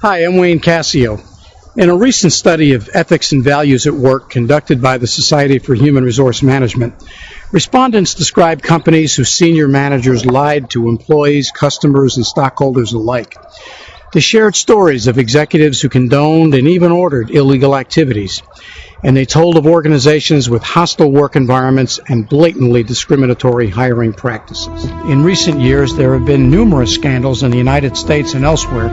Hi, I'm Wayne Cassio. In a recent study of ethics and values at work conducted by the Society for Human Resource Management, respondents described companies whose senior managers lied to employees, customers, and stockholders alike. They shared stories of executives who condoned and even ordered illegal activities, and they told of organizations with hostile work environments and blatantly discriminatory hiring practices. In recent years, there have been numerous scandals in the United States and elsewhere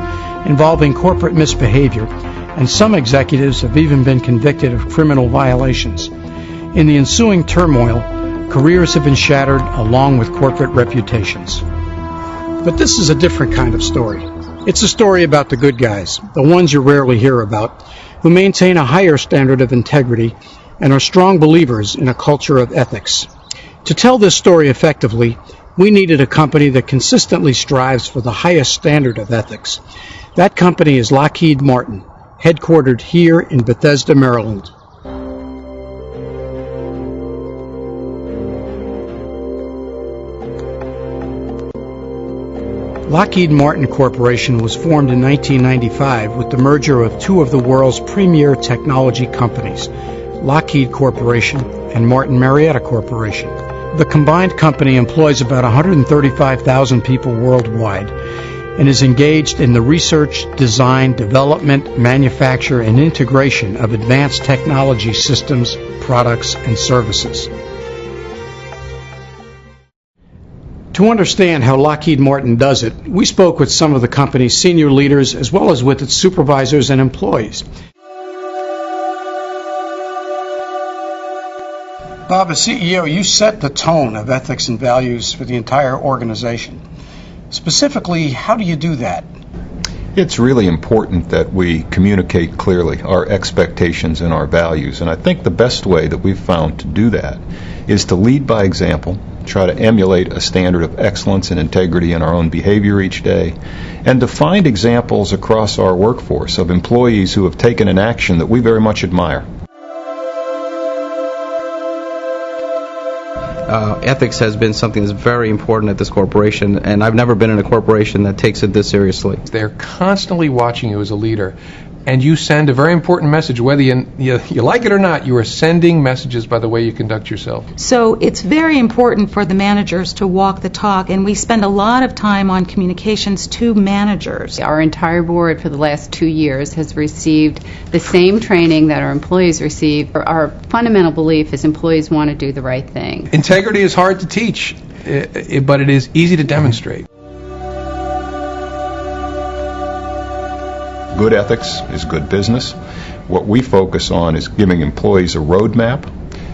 involving corporate misbehavior, and some executives have even been convicted of criminal violations. In the ensuing turmoil, careers have been shattered along with corporate reputations. But this is a different kind of story. It's a story about the good guys, the ones you rarely hear about, who maintain a higher standard of integrity and are strong believers in a culture of ethics. To tell this story effectively, we needed a company that consistently strives for the highest standard of ethics. That company is Lockheed Martin, headquartered here in Bethesda, Maryland. Lockheed Martin Corporation was formed in 1995 with the merger of two of the world's premier technology companies, Lockheed Corporation and Martin Marietta Corporation. The combined company employs about 135,000 people worldwide and is engaged in the research, design, development, manufacture, and integration of advanced technology systems, products, and services. To understand how Lockheed Martin does it, we spoke with some of the company's senior leaders as well as with its supervisors and employees. Bob, as CEO, you set the tone of ethics and values for the entire organization. Specifically, how do you do that? It's really important that we communicate clearly our expectations and our values, and I think the best way that we've found to do that is to lead by example, try to emulate a standard of excellence and integrity in our own behavior each day, and to find examples across our workforce of employees who have taken an action that we very much admire. Ethics has been something that's very important at this corporation, and I've never been in a corporation that takes it this seriously. They're constantly watching you as a leader, and you send a very important message. Whether you like it or not, you are sending messages by the way you conduct yourself. So it's very important for the managers to walk the talk, and we spend a lot of time on communications to managers. Our entire board for the last 2 years has received the same training that our employees receive. Our fundamental belief is employees want to do the right thing. Integrity is hard to teach, but it is easy to demonstrate. Good ethics is good business. What we focus on is giving employees a roadmap,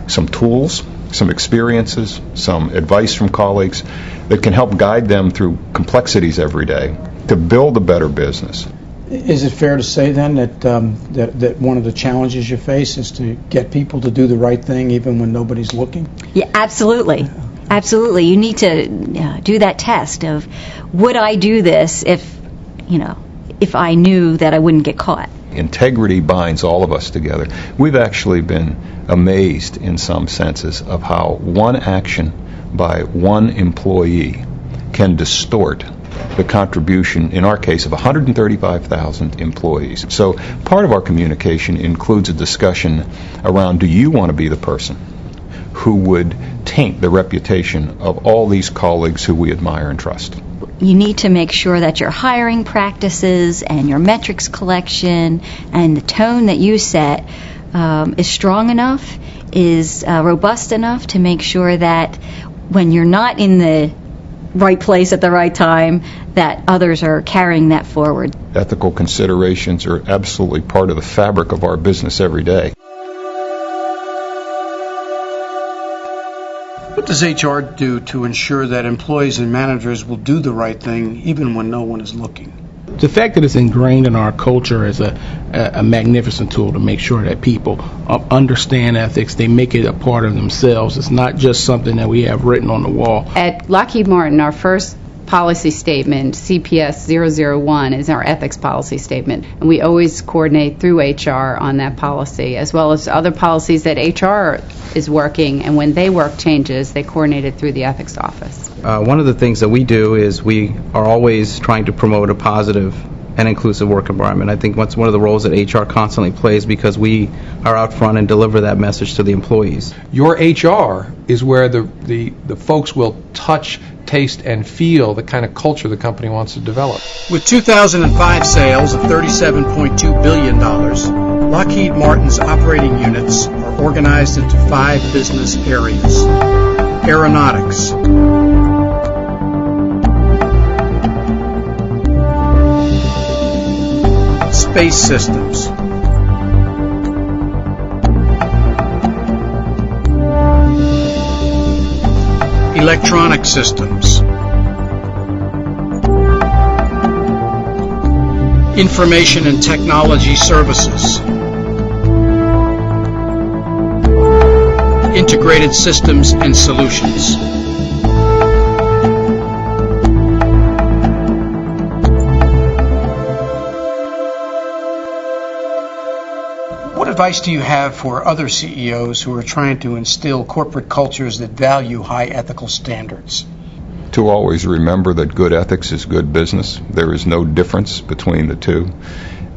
some tools, some experiences, some advice from colleagues that can help guide them through complexities every day to build a better business. Is it fair to say then that one of the challenges you face is to get people to do the right thing even when nobody's looking? Yeah, absolutely. Absolutely. You need to do that test of, would I do this if I knew that I wouldn't get caught? Integrity binds all of us together. We've actually been amazed in some senses of how one action by one employee can distort the contribution, in our case, of 135,000 employees. So part of our communication includes a discussion around, do you want to be the person who would taint the reputation of all these colleagues who we admire and trust? You need to make sure that your hiring practices and your metrics collection and the tone that you set is strong enough, is robust enough to make sure that when you're not in the right place at the right time, that others are carrying that forward. Ethical considerations are absolutely part of the fabric of our business every day. What does HR do to ensure that employees and managers will do the right thing even when no one is looking? The fact that it's ingrained in our culture is a magnificent tool to make sure that people understand ethics. They make it a part of themselves. It's not just something that we have written on the wall. At Lockheed Martin, our first policy statement, CPS 001, is our ethics policy statement, and we always coordinate through HR on that policy, as well as other policies that HR is working, and when they work changes, they coordinate it through the ethics office. One of the things that we do is we are always trying to promote a positive an inclusive work environment. I think that's one of the roles that HR constantly plays, because we are out front and deliver that message to the employees. Your HR is where the folks will touch, taste, and feel the kind of culture the company wants to develop. With 2005 sales of $37.2 billion, Lockheed Martin's operating units are organized into 5 business areas. Aeronautics, Space Systems, Electronic Systems, Information and Technology Services, Integrated Systems and Solutions. What advice do you have for other CEOs who are trying to instill corporate cultures that value high ethical standards? To always remember that good ethics is good business. There is no difference between the two.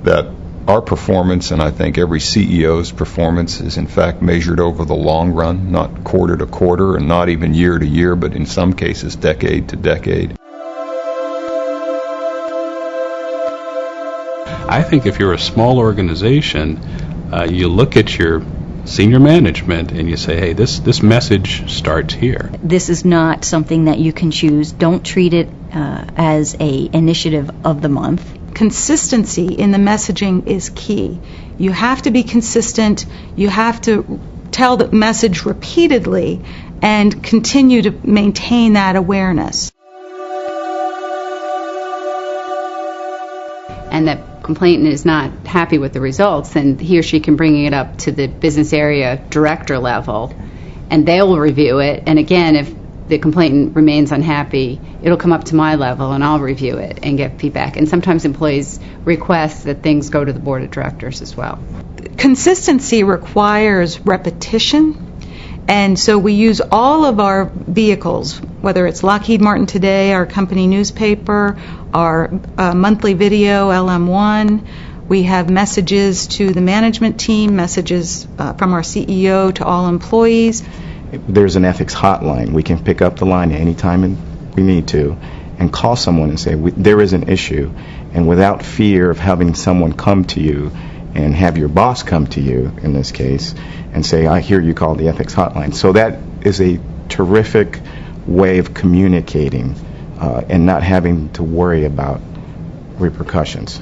That our performance, and I think every CEO's performance, is in fact measured over the long run, not quarter to quarter and not even year to year, but in some cases decade to decade. I think if you're a small organization, you look at your senior management and you say, hey, this message starts here. This is not something that you can choose. Don't treat it as a initiative of the month. Consistency in the messaging is key. You have to be consistent. You have to tell the message repeatedly and continue to maintain that awareness. And that complainant is not happy with the results, then he or she can bring it up to the business area director level, and they'll review it. And again, if the complainant remains unhappy, it'll come up to my level, and I'll review it and get feedback. And sometimes employees request that things go to the board of directors as well. Consistency requires repetition, and so we use all of our vehicles, whether it's Lockheed Martin Today, our company newspaper, our monthly video, LM1. We have messages to the management team, messages from our CEO to all employees. There's an ethics hotline. We can pick up the line anytime we need to and call someone and say, there is an issue. And without fear of having someone come to you and have your boss come to you, in this case, and say, I hear you called the ethics hotline. So that is a terrific way of communicating and not having to worry about repercussions.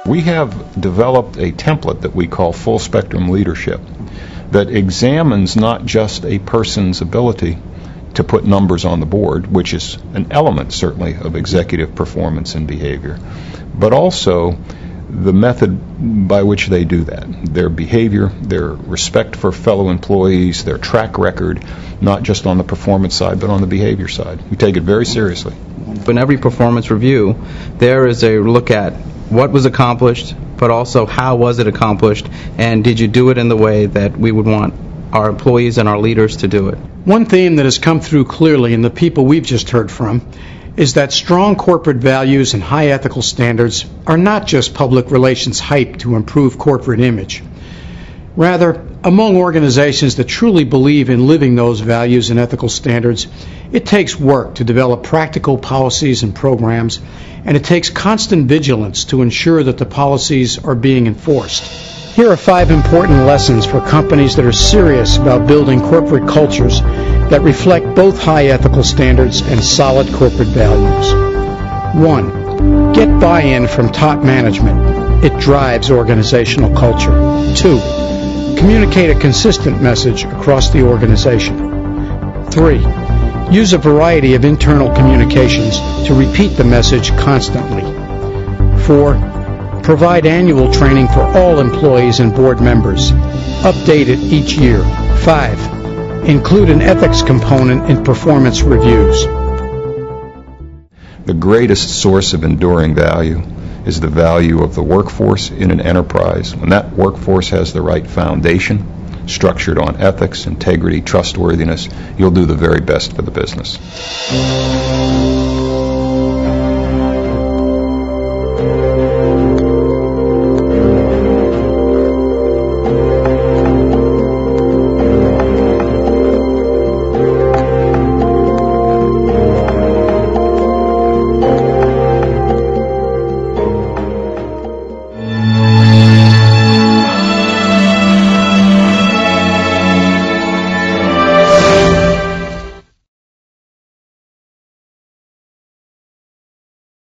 We have developed a template that we call full spectrum leadership that examines not just a person's ability to put numbers on the board, which is an element certainly of executive performance and behavior, but also the method by which they do that, their behavior, their respect for fellow employees, their track record, not just on the performance side, but on the behavior side. We take it very seriously. In every performance review, there is a look at what was accomplished, but also how was it accomplished, and did you do it in the way that we would want our employees and our leaders to do it. One theme that has come through clearly in the people we've just heard from is that strong corporate values and high ethical standards are not just public relations hype to improve corporate image. Rather, among organizations that truly believe in living those values and ethical standards, it takes work to develop practical policies and programs, and it takes constant vigilance to ensure that the policies are being enforced. Here are 5 important lessons for companies that are serious about building corporate cultures that reflect both high ethical standards and solid corporate values. 1. Get buy-in from top management. It drives organizational culture. 2. Communicate a consistent message across the organization. 3. Use a variety of internal communications to repeat the message constantly. 4. Provide annual training for all employees and board members. Update it each year. 5. Include an ethics component in performance reviews. The greatest source of enduring value is the value of the workforce in an enterprise. When that workforce has the right foundation, structured on ethics, integrity, trustworthiness, you'll do the very best for the business.